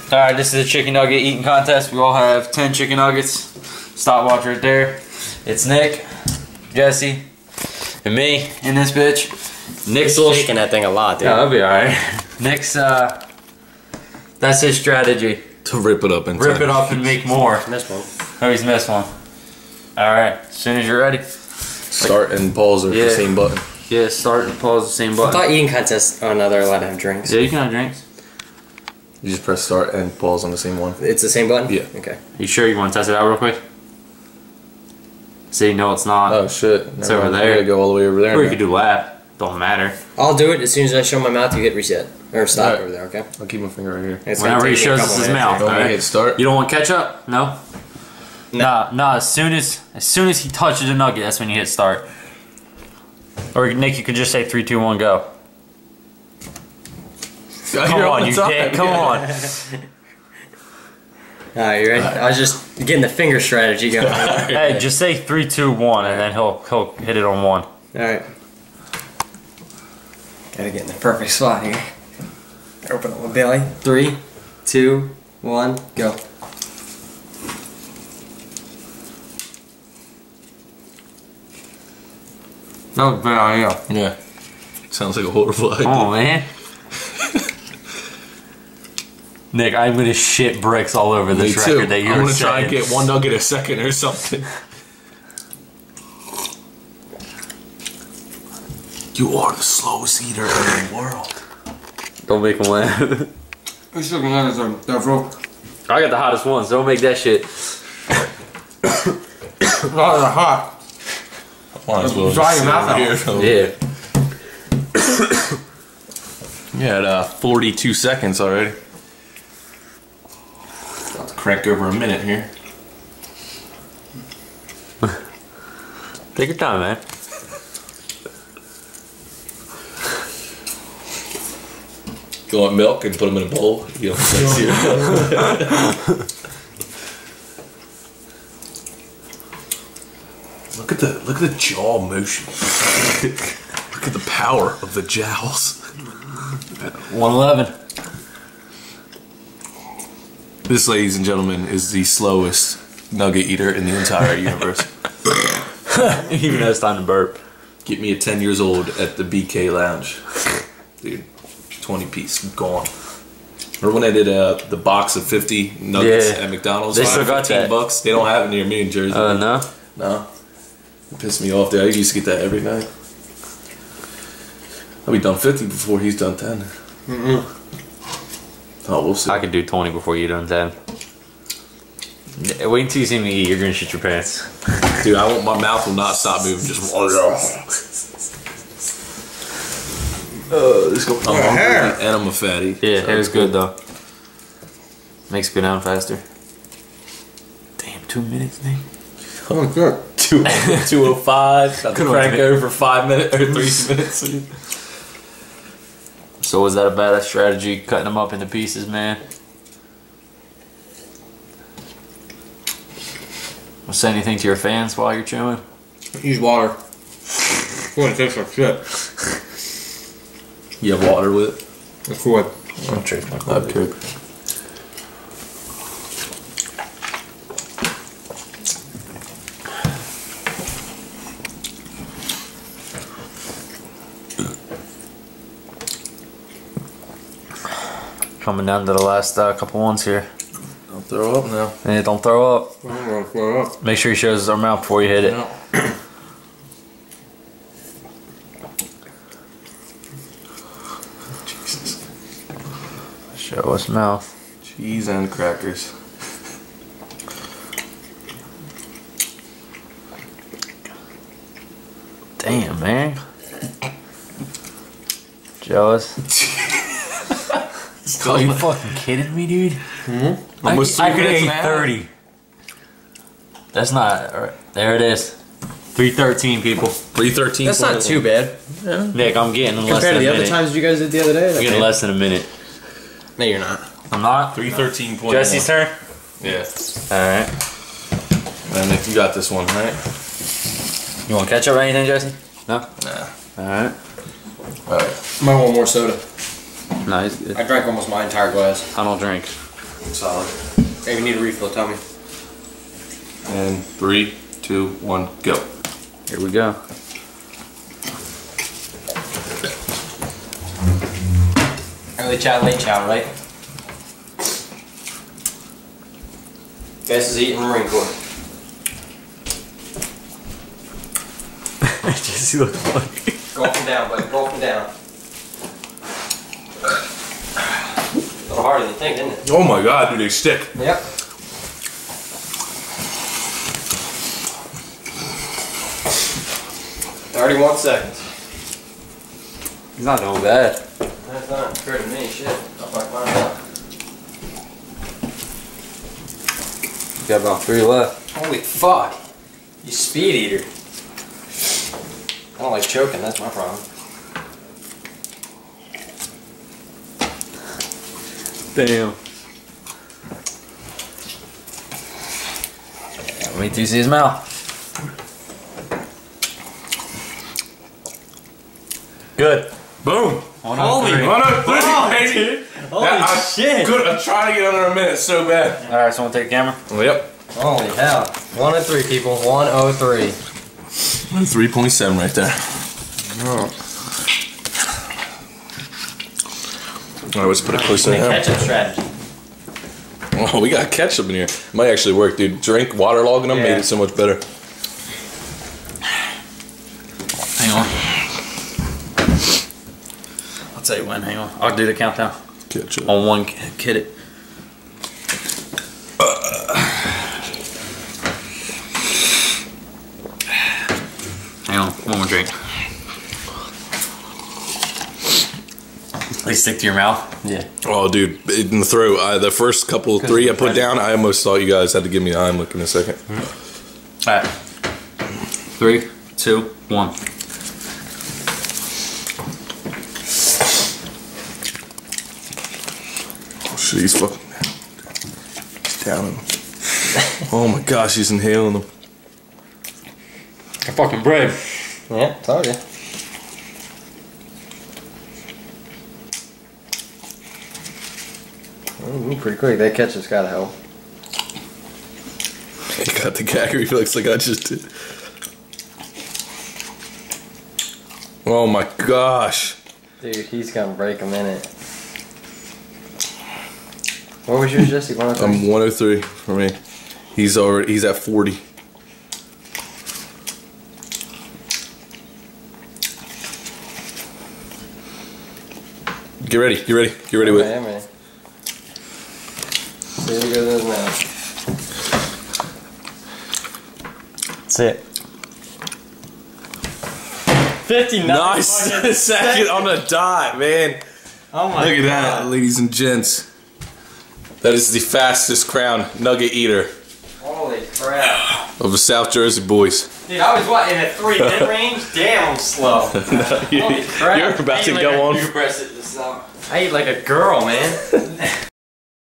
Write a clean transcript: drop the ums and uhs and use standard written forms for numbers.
Alright, this is a chicken nugget eating contest. We all have 10 chicken nuggets. Stopwatch right there. It's Nick, Jesse, and me in this bitch. Nick's shaking that thing a lot, dude. Yeah, that'll be alright. Nick's, that's his strategy. To rip it up and make more. Missed one. Oh, he's missed one. Alright, as soon as you're ready. Start and pause are the same button. Yeah, start and pause the same button. I thought eating contests are not allowed to have drinks. Yeah, you can have drinks. You just press start and pause on the same one. It's the same button? Yeah. Okay. You sure you want to test it out real quick? See, no it's not. Oh shit. It's over there. You gotta go all the way over there. Or you could do lap. Don't matter. I'll do it as soon as I show my mouth, you hit reset. Or stop over there, okay? I'll keep my finger right here. It's whenever he shows us his mouth. Don't hit start. You don't want ketchup? No? No. Nah, as soon as he touches a nugget, that's when you hit start. Or Nick, you could just say 3, 2, 1, go. Come on, you dick. Come on. Alright, you ready? I was just getting the finger strategy going. Hey, just say 3, 2, 1, and then he'll hit it on 1. Alright. Gotta get in the perfect spot here. Open up my belly. 3, 2, 1, go. That was a bad idea. Yeah. Sounds like a horrible idea. Oh man. Nick, I'm gonna shit bricks all over this record that you're I'm gonna saying. try and get 1 nugget a second or something. You are the slowest eater in the world. Don't make him laugh. These chicken nuggets are bro. I got the hottest ones, don't make that shit. Oh, they're hot. Might as well dry your mouth out. Yeah. Yeah, at 42 seconds already. About to crank over a minute here. Take your time, man. You want milk and put them in a bowl? You don't like cereal. Look at the jaw motion. Look at the power of the jowls. 111. This, ladies and gentlemen, is the slowest nugget eater in the entire universe. Even though it's time to burp. Get me a 10 years old at the BK Lounge. Dude, 20 piece, gone. Remember when they did the box of 50 nuggets at McDonald's? They still got that. $15. They don't have it near me in Jersey. No? No. It pissed me off, dude. I used to get that every night. I'll be done 50 before he's done 10. Oh, we'll see. I could do 20 before you done 10. Wait until you see me eat, you're gonna shit your pants. Dude, my mouth will not stop moving. Just this I'm hungry and I'm a fatty. Yeah, hair's good though. Makes it go down faster. Damn, 2 minutes, Nick. Oh, good. 2:05. Got the crank over for 5 minutes or 3 minutes. So was that a bad strategy, cutting them up into pieces, man? Want to say anything to your fans while you're chewing? Use water. Boy, it tastes like shit. You have water with it? It's good. I'll change my coffee. Okay. Coming down to the last couple ones here. Don't throw up now. Yeah, don't throw up. I'm gonna throw up. Make sure he shows us our mouth before you hit it. No. Jesus. Show us mouth. Cheese and crackers. Damn, man. Jealous. Are you fucking kidding me, dude? Mm-hmm. I could eat 30. That's not... All right, there it is. 313, people. 313. That's not too bad. Yeah. Nick, I'm getting less Compared than to the a other minute. times you guys did the other day? I'm getting less than a minute. No, you're not. I'm not? 313.1. Jesse's turn? Yeah. Alright. And Nick, you got this one, right? You want ketchup or anything, Jesse? No? Nah. Alright. Might want more soda. No, he's good. I drank almost my entire glass. I don't drink. Solid. Hey, we need a refill, tell me. And 3, 2, 1, go. Here we go. Early chow, late chow, right? Guess is eating Marine Corps. Jesse looks funny. Gulping down, buddy. Gulping down. A little harder than you think, isn't it? Oh my god, dude, they stick. Yep. "31 seconds. He's not doing bad. That's not occurred to me. Shit. I'll fuck mine out. Got about 3 left. Holy fuck. You speed eater. I don't like choking, that's my problem. Damn. Wait till you see his mouth. Good. Boom. Holy 103, baby. Holy shit. I'm trying to get under a minute so bad. Alright, someone take a camera? Yep. Holy hell. 103 people. 103. 3.7 right there. Alright, let's put it closer to him. Ketchup strategy. Oh, we got ketchup in here. Might actually work, dude. Drink waterlogging them made it so much better. Hang on. I'll tell you when, hang on. I'll do the countdown. Ketchup. On 1, kid it. Hang on, 1 more drink. They stick to your mouth? Yeah. Oh, dude, in the throat. The first couple, 3 I put down, I almost thought you guys had to give me the Heimlich in a second. Alright. 3, 2, 1. Oh, shit, he's fucking down him. Oh my gosh, he's inhaling them. I'm fucking brave. Yeah, told you. Pretty quick. That ketchup's gotta help. He got the gag reflex like I just did. Oh my gosh. Dude, he's gonna break a minute. What was yours, Jesse? 103? I'm 103 for me. He's at 40. Get ready with it. Yeah, man. See if it goes in his mouth. That's it. 59. Nice. Second on the dot, man. Oh my Look at god. that, ladies and gents. That is the fastest crowned nugget eater Holy crap. of the South Jersey boys. Dude, I was what, in a 3 mid range? Damn, I'm slow. Holy crap. You're about to go on. I eat like a girl, man.